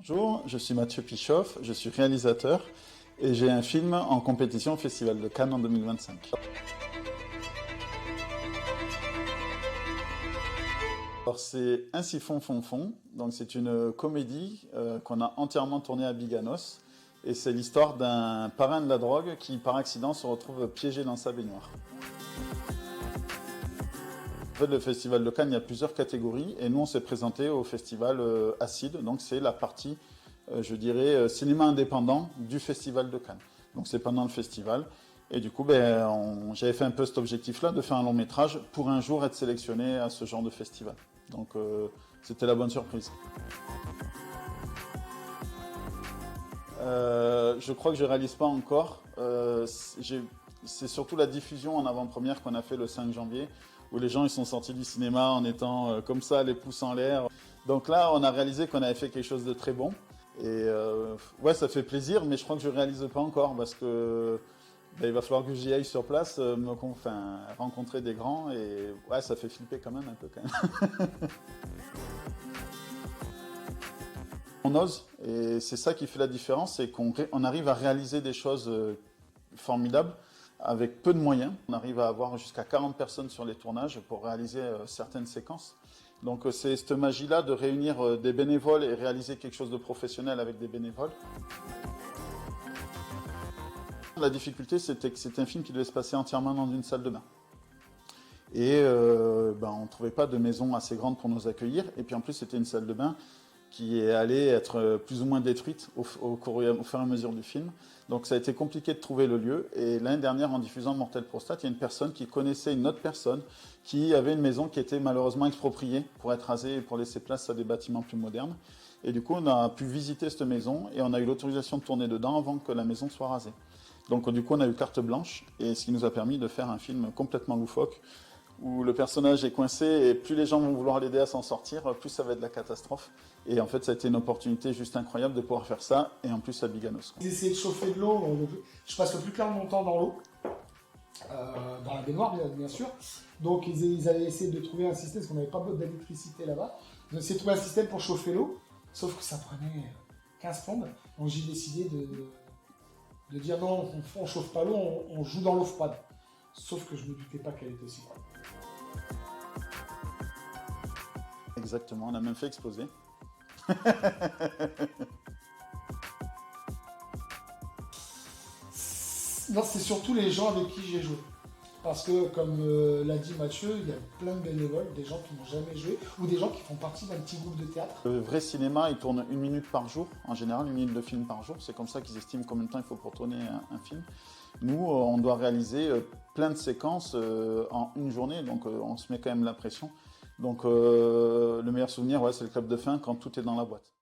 Bonjour, je suis Mathieu Pichoff, je suis réalisateur et j'ai un film en compétition au Festival de Cannes en 2025. Alors c'est Un siphon fond fond, donc c'est une comédie qu'on a entièrement tournée à Biganos et c'est l'histoire d'un parrain de la drogue qui par accident se retrouve piégé dans sa baignoire. En fait, le Festival de Cannes, il y a plusieurs catégories et nous on s'est présenté au festival Acide, donc c'est la partie je dirais, cinéma indépendant du Festival de Cannes. Donc c'est pendant le festival. Et du coup, j'avais fait un peu cet objectif-là, de faire un long métrage pour un jour être sélectionné à ce genre de festival. Donc c'était la bonne surprise. Je crois que je ne réalise pas encore. C'est surtout la diffusion en avant-première qu'on a fait le 5 janvier, où les gens ils sont sortis du cinéma en étant comme ça, les pouces en l'air. Donc là, on a réalisé qu'on avait fait quelque chose de très bon. Et ouais, ça fait plaisir, mais je crois que je ne réalise pas encore parce que il va falloir que j'y aille sur place, rencontrer des grands et ouais, ça fait flipper quand même un peu quand même. On ose et c'est ça qui fait la différence, c'est qu'on arrive à réaliser des choses formidables avec peu de moyens. On arrive à avoir jusqu'à 40 personnes sur les tournages pour réaliser certaines séquences. Donc c'est cette magie-là de réunir des bénévoles et réaliser quelque chose de professionnel avec des bénévoles. La difficulté, c'était que c'était un film qui devait se passer entièrement dans une salle de bain. Et on ne trouvait pas de maison assez grande pour nous accueillir. Et puis en plus, c'était une salle de bain qui est allée être plus ou moins détruite au fur et à mesure du film. Donc ça a été compliqué de trouver le lieu. Et l'année dernière, en diffusant Mortel Prostate, il y a une personne qui connaissait une autre personne qui avait une maison qui était malheureusement expropriée pour être rasée et pour laisser place à des bâtiments plus modernes. Et du coup, on a pu visiter cette maison et on a eu l'autorisation de tourner dedans avant que la maison soit rasée. Donc du coup, on a eu carte blanche et ce qui nous a permis de faire un film complètement loufoque où le personnage est coincé et plus les gens vont vouloir l'aider à s'en sortir, plus ça va être de la catastrophe. Et en fait, ça a été une opportunité juste incroyable de pouvoir faire ça, et en plus à Biganos. Ils essayaient de chauffer de l'eau, je passe le plus clair de mon temps dans l'eau, dans la baignoire bien sûr. Donc ils avaient essayé de trouver un système, parce qu'on n'avait pas d'électricité là-bas. Ils ont essayé de trouver un système pour chauffer l'eau, sauf que ça prenait 15 plombes. Donc j'ai décidé de dire non, on chauffe pas l'eau, on joue dans l'eau froide. Sauf que je ne me doutais pas qu'elle était aussi froide. Exactement, on a même fait exploser. Non, c'est surtout les gens avec qui j'ai joué. Parce que, comme l'a dit Mathieu, il y a plein de bénévoles, des gens qui n'ont jamais joué, ou des gens qui font partie d'un petit groupe de théâtre. Le vrai cinéma, il tourne 1 minute par jour, en général, 1 minute de film par jour. C'est comme ça qu'ils estiment combien de temps il faut pour tourner un film. Nous, on doit réaliser plein de séquences en une journée, donc on se met quand même la pression. Donc le meilleur souvenir, ouais, c'est le club de fin quand tout est dans la boîte.